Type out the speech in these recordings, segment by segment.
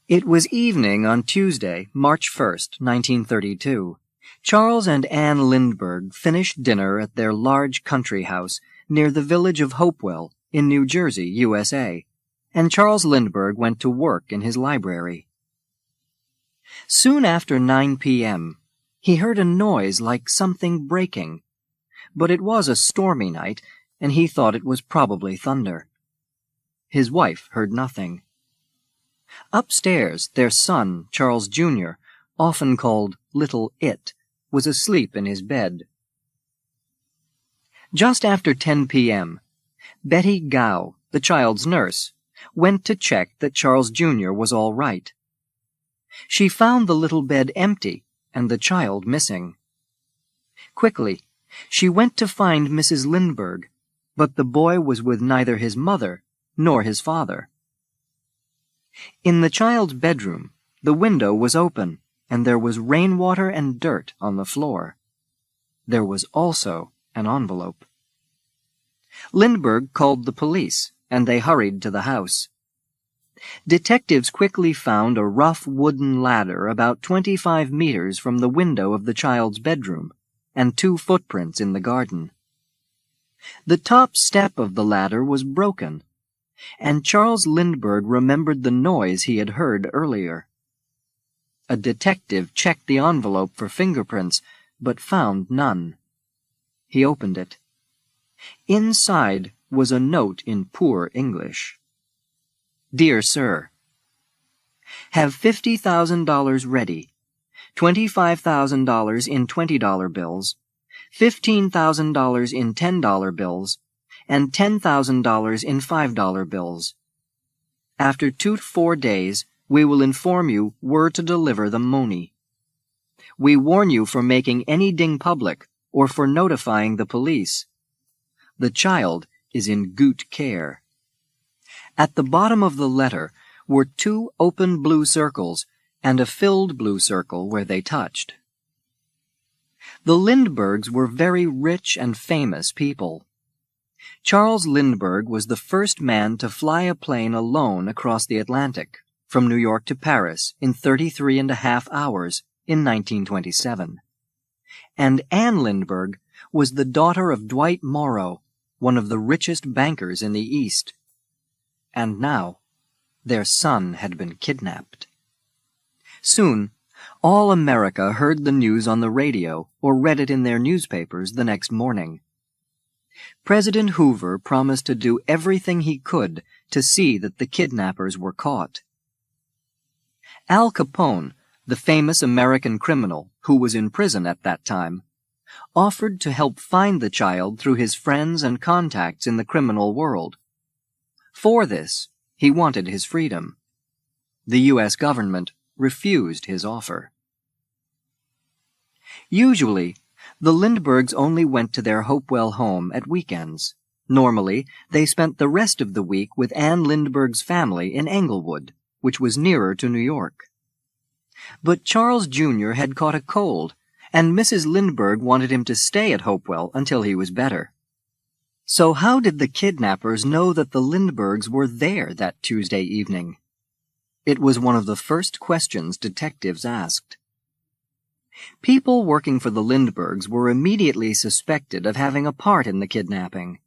It was evening on Tuesday, March 1st, 1932. Charles and Anne Lindbergh finished dinner at their large country house near the village of Hopewell in New Jersey, USA, and Charles Lindbergh went to work in his library. Soon after 9 p.m., he heard a noise like something breaking, but it was a stormy night, and he thought it was probably thunder. His wife heard nothing. Upstairs, their son, Charles Jr., often called Little It, was asleep in his bed. Just after 10 p.m., Betty Gow, the child's nurse, went to check that Charles Jr. was all right. She found the little bed empty and the child missing. Quickly, she went to find Mrs. Lindbergh, but the boy was with neither his mother nor his father. In the child's bedroom, the window was open, and there was rainwater and dirt on the floor. There was also an envelope. Lindbergh called the police, and they hurried to the house. Detectives quickly found a rough wooden ladder about 25 meters from the window of the child's bedroom, and 2 footprints in the garden. The top step of the ladder was broken, and Charles Lindbergh remembered the noise he had heard earlier. A detective checked the envelope for fingerprints, but found none. He opened it. Inside was a note in poor English. Dear Sir, have $50,000 ready, $25,000 in $20 bills, $15,000 in $10 bills, and $10,000 in $5 bills. After 2 to 4 days, we will inform you where to deliver the money. We warn you for making any ding public or for notifying the police. The child is in good care. At the bottom of the letter were 2 open blue circles and a filled blue circle where they touched. The Lindberghs were very rich and famous people. Charles Lindbergh was the first man to fly a plane alone across the Atlantic, from New York to Paris, in 33.5 hours in 1927. And Anne Lindbergh was the daughter of Dwight Morrow, one of the richest bankers in the East. And now, their son had been kidnapped. Soon, all America heard the news on the radio or read it in their newspapers the next morning. President Hoover promised to do everything he could to see that the kidnappers were caught. Al Capone, the famous American criminal who was in prison at that time, offered to help find the child through his friends and contacts in the criminal world. For this, he wanted his freedom. The U.S. government refused his offer. Usually, the Lindberghs only went to their Hopewell home at weekends. Normally, they spent the rest of the week with Anne Lindbergh's family in Englewood, which was nearer to New York. But Charles Jr. had caught a cold, and Mrs. Lindbergh wanted him to stay at Hopewell until he was better. So how did the kidnappers know that the Lindberghs were there that Tuesday evening? It was one of the first questions detectives asked. People working for the Lindberghs were immediately suspected of having a part in the kidnapping.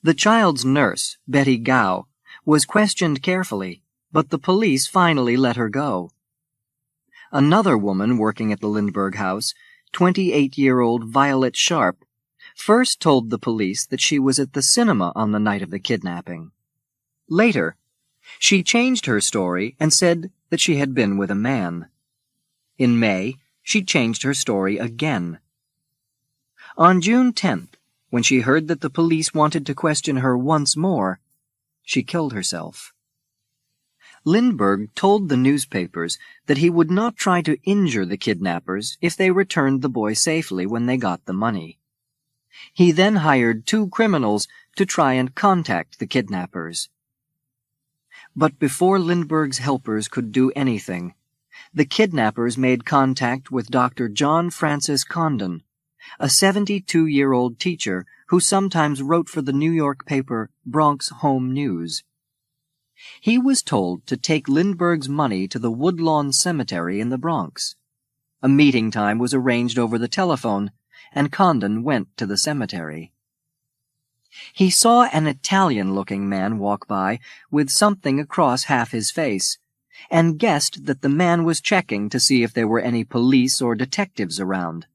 The child's nurse, Betty Gow, was questioned carefully, but the police finally let her go. Another woman working at the Lindbergh house, 28-year-old Violet Sharp, first told the police that she was at the cinema on the night of the kidnapping. Later, she changed her story and said that she had been with a man. In May, she changed her story again. On June 10th, when she heard that the police wanted to question her once more, she killed herself. Lindbergh told the newspapers that he would not try to injure the kidnappers if they returned the boy safely when they got the money. He then hired 2 criminals to try and contact the kidnappers. But before Lindbergh's helpers could do anything, the kidnappers made contact with Dr. John Francis Condon, a 72-year-old teacher who sometimes wrote for the New York paper Bronx Home News. He was told to take Lindbergh's money to the Woodlawn Cemetery in the Bronx. A meeting time was arranged over the telephone, and Condon went to the cemetery. He saw an Italian-looking man walk by with something across half his face, and guessed that the man was checking to see if there were any police or detectives around.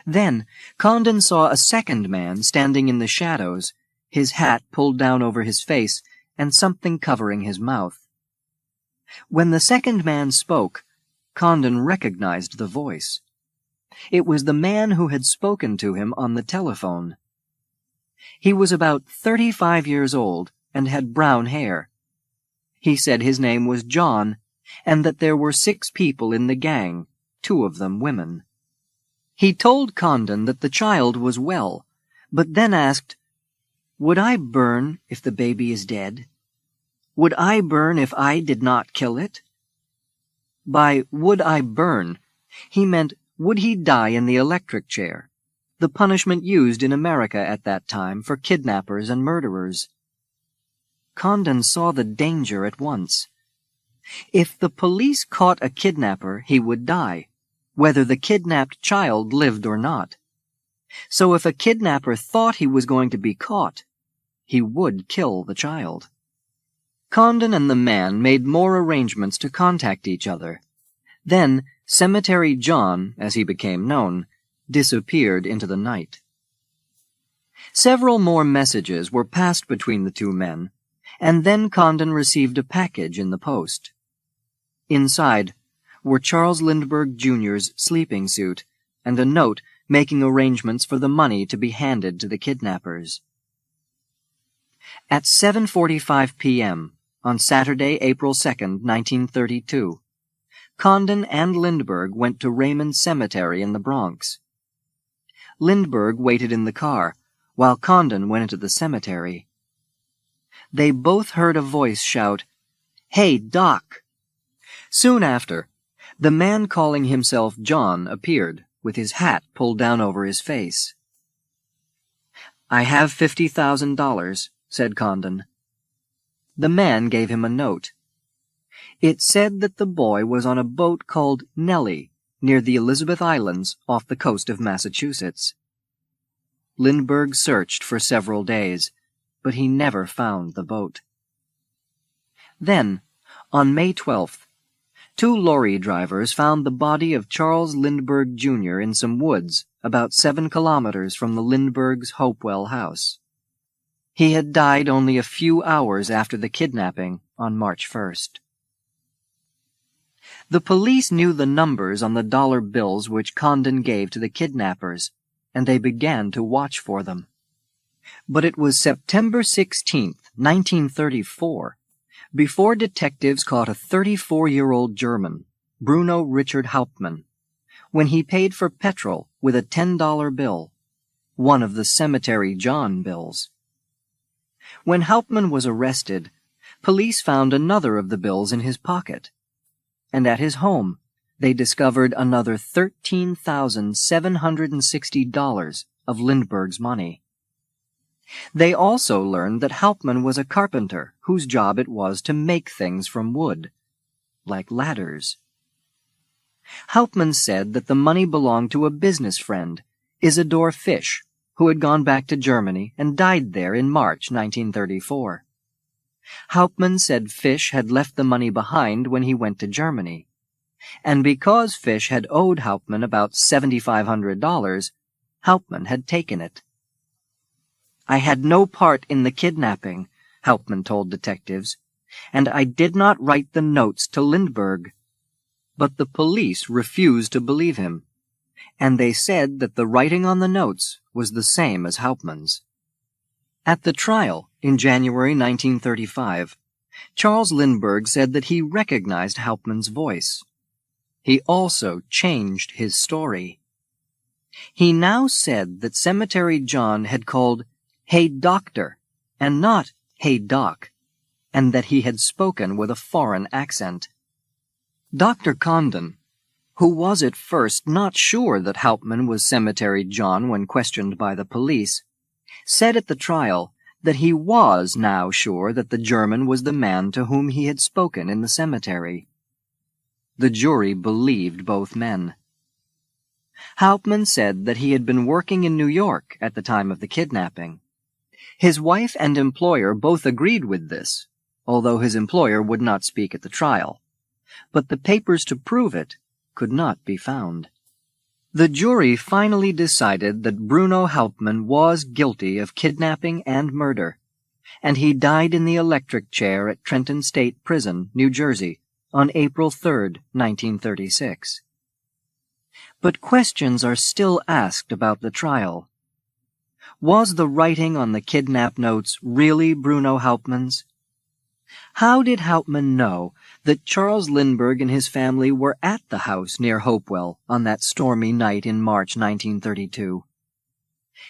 Then Condon saw a second man standing in the shadows, his hat pulled down over his face and something covering his mouth. When the second man spoke, Condon recognized the voice. It was the man who had spoken to him on the telephone. He was about 35 years old and had brown hair. He said his name was John, and that there were 6 people in the gang, 2 of them women. He told Condon that the child was well, but then asked, "Would I burn if the baby is dead? Would I burn if I did not kill it?" By "would I burn," he meant would he die in the electric chair, the punishment used in America at that time for kidnappers and murderers. Condon saw the danger at once. If the police caught a kidnapper, he would die, whether the kidnapped child lived or not. So if a kidnapper thought he was going to be caught, he would kill the child. Condon and the man made more arrangements to contact each other. Then Cemetery John, as he became known, disappeared into the night. Several more messages were passed between the 2 men, and then Condon received a package in the post. Inside were Charles Lindbergh Jr.'s sleeping suit and a note making arrangements for the money to be handed to the kidnappers. At 7:45 p.m. on Saturday, April 2, 1932, Condon and Lindbergh went to Raymond Cemetery in the Bronx. Lindbergh waited in the car, while Condon went into the cemetery. They both heard a voice shout, "Hey, Doc!" Soon after, the man calling himself John appeared, with his hat pulled down over his face. "I have $50,000, said Condon. The man gave him a note. It said that the boy was on a boat called Nellie, near the Elizabeth Islands off the coast of Massachusetts. Lindbergh searched for several days, but he never found the boat. Then, on May 12th, 2 lorry drivers found the body of Charles Lindbergh Jr. in some woods about 7 kilometers from the Lindbergh's Hopewell house. He had died only a few hours after the kidnapping on March 1st. The police knew the numbers on the dollar bills which Condon gave to the kidnappers, and they began to watch for them. But it was September 16, 1934, before detectives caught a 34-year-old German, Bruno Richard Hauptmann, when he paid for petrol with a $10 bill, one of the Cemetery John bills. When Hauptmann was arrested, police found another of the bills in his pocket, and at his home they discovered another $13,760 of Lindbergh's money. They also learned that Hauptmann was a carpenter whose job it was to make things from wood, like ladders. Hauptmann said that the money belonged to a business friend, Isidor Fisch, who had gone back to Germany and died there in March 1934. Hauptmann said Fisch had left the money behind when he went to Germany, and because Fisch had owed Hauptmann about $7,500, Hauptmann had taken it. "I had no part in the kidnapping," Hauptmann told detectives, "and I did not write the notes to Lindbergh." But the police refused to believe him, and they said that the writing on the notes was the same as Hauptmann's. At the trial, in January 1935, Charles Lindbergh said that he recognized Hauptmann's voice. He also changed his story. He now said that Cemetery John had called "Hey, Doctor," and not "Hey, Doc," and that he had spoken with a foreign accent. Dr. Condon, who was at first not sure that Hauptmann was Cemetery John when questioned by the police, said at the trial that he was now sure that the German was the man to whom he had spoken in the cemetery. The jury believed both men. Hauptmann said that he had been working in New York at the time of the kidnapping. His wife and employer both agreed with this, although his employer would not speak at the trial. But the papers to prove it could not be found. The jury finally decided that Bruno Hauptmann was guilty of kidnapping and murder, and he died in the electric chair at Trenton State Prison, New Jersey, on April 3, 1936. But questions are still asked about the trial. Was the writing on the kidnap notes really Bruno Hauptmann's? How did Hauptmann know that Charles Lindbergh and his family were at the house near Hopewell on that stormy night in March 1932?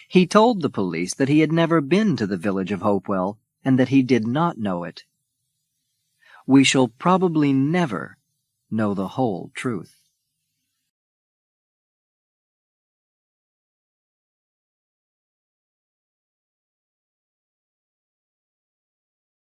He told the police that he had never been to the village of Hopewell and that he did not know it. We shall probably never know the whole truth.